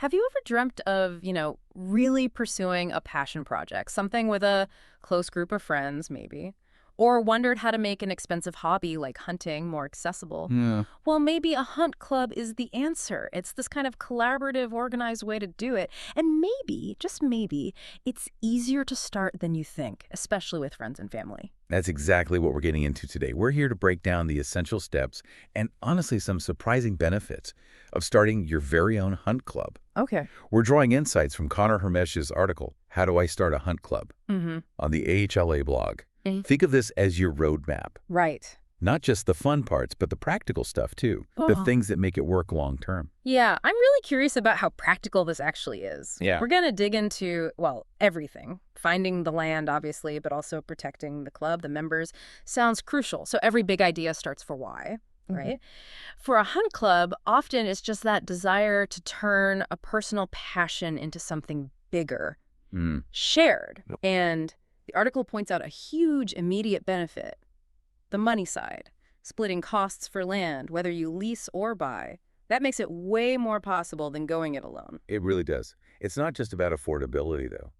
Have you ever dreamt of, really pursuing a passion project, something with a close group of friends, maybe? Or wondered how to make an expensive hobby like hunting more accessible? Yeah. Well, maybe a hunt club is the answer. It's this kind of collaborative, organized way to do it. And maybe, just maybe, it's easier to start than you think, especially with friends and family. That's exactly what we're getting into today. We're here to break down the essential steps and honestly some surprising benefits of starting your very own hunt club. Okay. We're drawing insights from Connor Hermesh's article, How Do I Start a Hunt Club, Mm-hmm. on the AHLA blog. Mm. Think of this as your roadmap. Right. Not just the fun parts, but the practical stuff too. The things that make it work long term. Yeah, I'm really curious about how practical this actually is. Yeah. We're going to dig into, well, everything. Finding the land, obviously, but also protecting the club, the members, sounds crucial. So every big idea starts for why, right? For a hunt club, often it's just that desire to turn a personal passion into something bigger, Mm. shared. Yep. And the article points out a huge immediate benefit. The money side, splitting costs for land, whether you lease or buy. That makes it way more possible than going it alone. It really does. It's not just about affordability, though.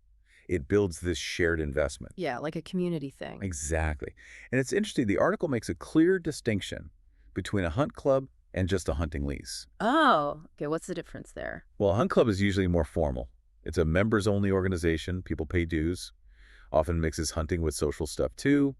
It builds this shared investment. Yeah, like a community thing. Exactly. And it's interesting, the article makes a clear distinction between a hunt club and just a hunting lease. Oh, okay, what's the difference there? Well, a hunt club is usually more formal. It's a members-only organization. People pay dues, often mixes hunting with social stuff too,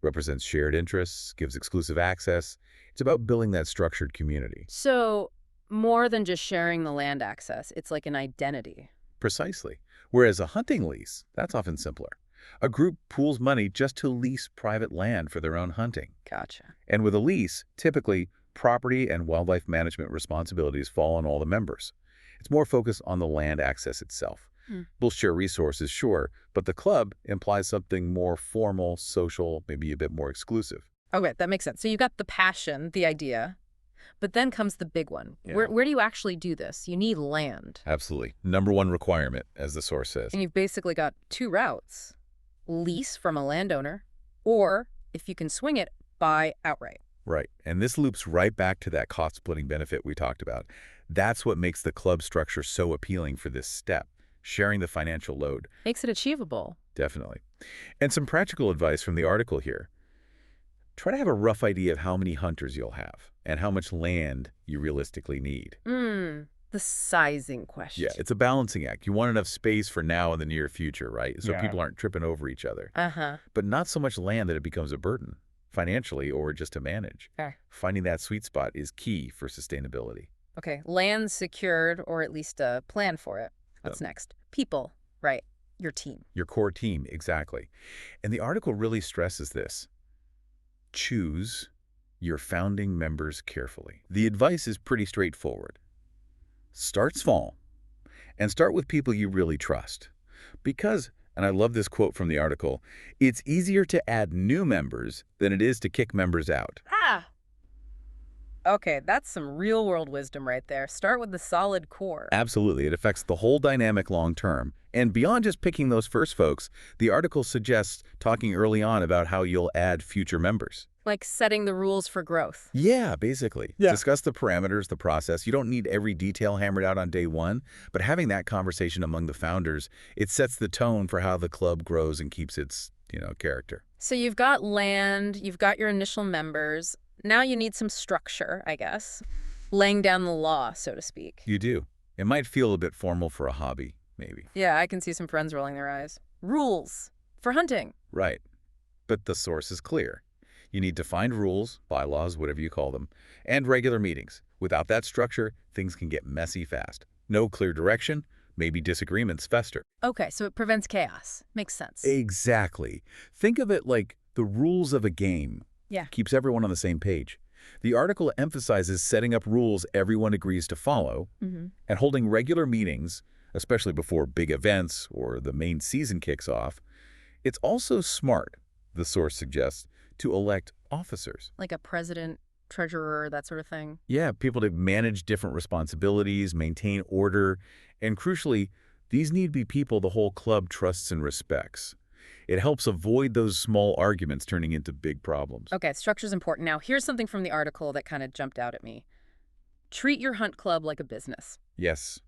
represents shared interests, gives exclusive access. It's about building that structured community. So, more than just sharing the land access, it's like an identity. Precisely. Whereas a hunting lease, that's often simpler. A group pools money just to lease private land for their own hunting. Gotcha. And with a lease, typically, property and wildlife management responsibilities fall on all the members. It's more focused on the land access itself. We'll share resources, sure, but the club implies something more formal, social, maybe a bit more exclusive. Okay, that makes sense. So you got the passion, the idea, but then comes the big one. Yeah. Where do you actually do this? You need land. Absolutely. Number one requirement, as the source says. And you've basically got two routes. Lease from a landowner, or, if you can swing it, buy outright. Right. And this loops right back to that cost-splitting benefit we talked about. That's what makes the club structure so appealing for this step, sharing the financial load. Makes it achievable. Definitely. And some practical advice from the article here. Try to have a rough idea of how many hunters you'll have and how much land you realistically need. The sizing question. Yeah, it's a balancing act. You want enough space for now and the near future, right? So Yeah. people aren't tripping over each other. Uh-huh. But not so much land that it becomes a burden, financially or just to manage. Okay. Finding that sweet spot is key for sustainability. Okay, land secured, or at least a plan for it. What's next? People, right, your team. Your core team, exactly. And the article really stresses this. Choose your founding members carefully. The advice is pretty straightforward. Start small and start with people you really trust. Because, and I love this quote from the article, it's easier to add new members than it is to kick members out. Ah! Okay, that's some real-world wisdom right there. Start with the solid core. Absolutely. It affects the whole dynamic long term. And beyond just picking those first folks, the article suggests talking early on about how you'll add future members. Like setting the rules for growth. Yeah, basically. Yeah. Discuss the parameters, the process. You don't need every detail hammered out on day one, but having that conversation among the founders, it sets the tone for how the club grows and keeps its, character. So you've got land, you've got your initial members. Now you need some structure, I guess. Laying down the law, so to speak. You do. It might feel a bit formal for a hobby, maybe. Yeah, I can see some friends rolling their eyes. Rules for hunting. Right. But the source is clear. You need defined rules, bylaws, whatever you call them, and regular meetings. Without that structure, things can get messy fast. No clear direction, maybe disagreements fester. Okay, so it prevents chaos. Makes sense. Exactly. Think of it like the rules of a game. Yeah. Keeps everyone on the same page. The article emphasizes setting up rules everyone agrees to follow and holding regular meetings, especially before big events or the main season kicks off. It's also smart, the source suggests, to elect officers. Like a president, treasurer, that sort of thing. Yeah, people to manage different responsibilities, maintain order, and crucially, these need to be people the whole club trusts and respects. It helps avoid those small arguments turning into big problems. Okay, structure's important. Now, here's something from the article that kind of jumped out at me. Treat your hunt club like a business. Yes,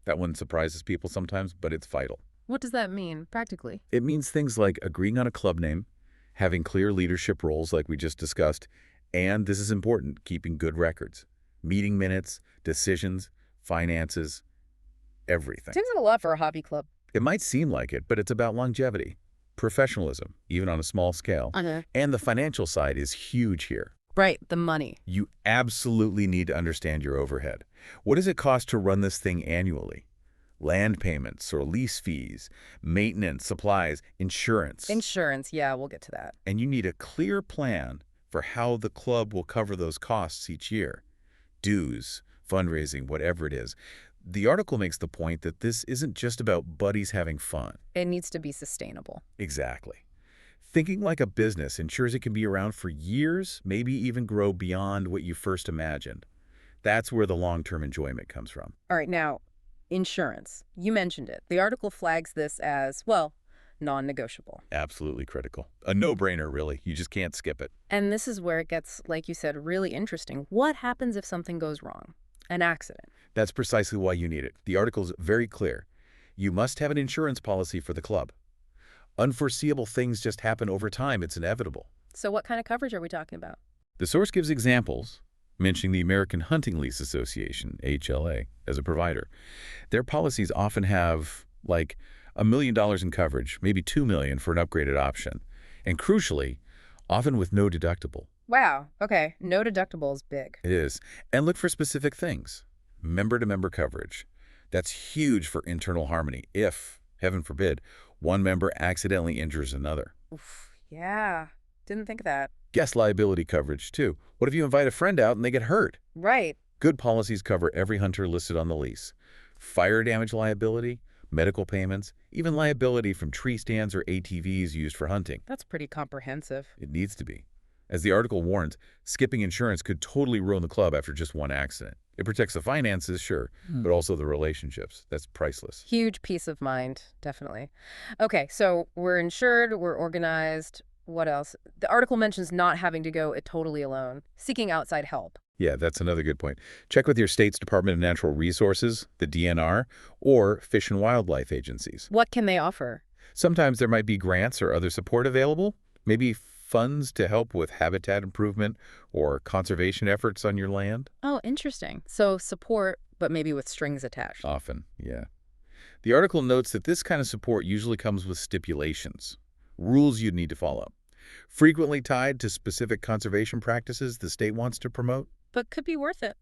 That one surprises people sometimes, but it's vital. What does that mean, practically? It means things like agreeing on a club name, having clear leadership roles like we just discussed, and this is important, keeping good records. Meeting minutes, decisions, finances, everything. Seems like a lot for a hobby club. It might seem like it, but it's about longevity, professionalism, even on a small scale. Okay. And the financial side is huge here. Right, the money. You absolutely need to understand your overhead. What does it cost to run this thing annually? Land payments or lease fees, maintenance, supplies, insurance. Insurance, yeah, we'll get to that. And you need a clear plan for how the club will cover those costs each year. Dues, fundraising, whatever it is. The article makes the point that this isn't just about buddies having fun. It needs to be sustainable. Exactly. Thinking like a business ensures it can be around for years, maybe even grow beyond what you first imagined. That's where the long-term enjoyment comes from. All right, now, insurance. You mentioned it. The article flags this as, well, non-negotiable. Absolutely critical. A no-brainer, really. You just can't skip it. And this is where it gets, like you said, really interesting. What happens if something goes wrong? An accident. That's precisely why you need it. The article's very clear. You must have an insurance policy for the club. Unforeseeable things just happen over time. It's inevitable. So what kind of coverage are we talking about? The source gives examples, mentioning the American Hunting Lease Association, HLA, as a provider. Their policies often have, like, $1 million in coverage, maybe $2 million for an upgraded option. And crucially, often with no deductible. Wow, okay. No deductible is big. It is. And look for specific things. Member-to-member coverage. That's huge for internal harmony if, heaven forbid, one member accidentally injures another. Oof, yeah, didn't think of that. Guest liability coverage, too. What if you invite a friend out and they get hurt? Right. Good policies cover every hunter listed on the lease. Fire damage liability, medical payments, even liability from tree stands or ATVs used for hunting. That's pretty comprehensive. It needs to be. As the article warns, skipping insurance could totally ruin the club after just one accident. It protects the finances, sure, but also the relationships. That's priceless. Huge peace of mind, definitely. Okay, so we're insured, we're organized. What else? The article mentions not having to go it totally alone, seeking outside help. Yeah, that's another good point. Check with your state's Department of Natural Resources, the DNR, or Fish and Wildlife agencies. What can they offer? Sometimes there might be grants or other support available, maybe funds to help with habitat improvement or conservation efforts on your land. Oh, interesting. So support, but maybe with strings attached. Often, yeah. The article notes that this kind of support usually comes with stipulations, rules you'd need to follow, frequently tied to specific conservation practices the state wants to promote. But could be worth it.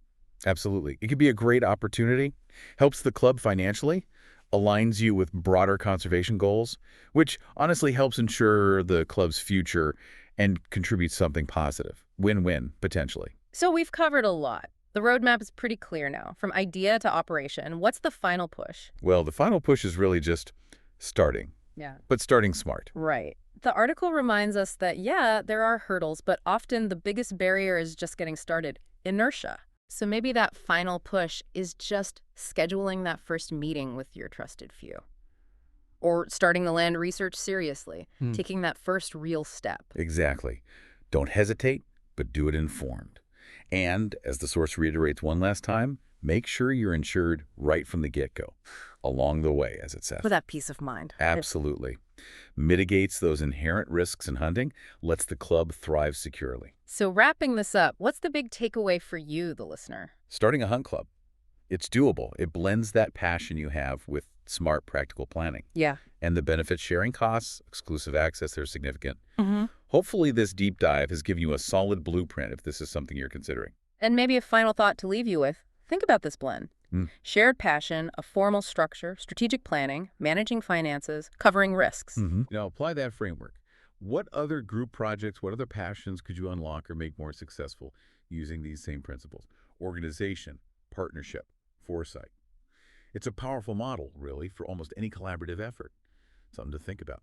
Absolutely. It could be a great opportunity, helps the club financially, aligns you with broader conservation goals, which honestly helps ensure the club's future and contributes something positive. Win-win, potentially. So we've covered a lot. The roadmap is pretty clear now, from idea to operation. What's the final push? Well, the final push is really just starting. Yeah. But starting smart. Right. The article reminds us that, yeah, there are hurdles, but often the biggest barrier is just getting started. Inertia. So maybe that final push is just scheduling that first meeting with your trusted few. Or starting the land research seriously, taking that first real step. Exactly. Don't hesitate, but do it informed. And, as the source reiterates one last time, make sure you're insured right from the get-go. Along the way, as it says. For that peace of mind. Absolutely. Mitigates those inherent risks in hunting, lets the club thrive securely. So wrapping this up, what's the big takeaway for you, the listener? Starting a hunt club. It's doable. It blends that passion you have with smart, practical planning. Yeah. And the benefits sharing costs, exclusive access, they're significant. Hopefully this deep dive has given you a solid blueprint if this is something you're considering. And maybe a final thought to leave you with. Think about this blend. Shared passion, a formal structure, strategic planning, managing finances, covering risks. Now apply that framework. What other group projects, what other passions could you unlock or make more successful using these same principles? Organization, partnership, foresight. It's a powerful model, really, for almost any collaborative effort. Something to think about.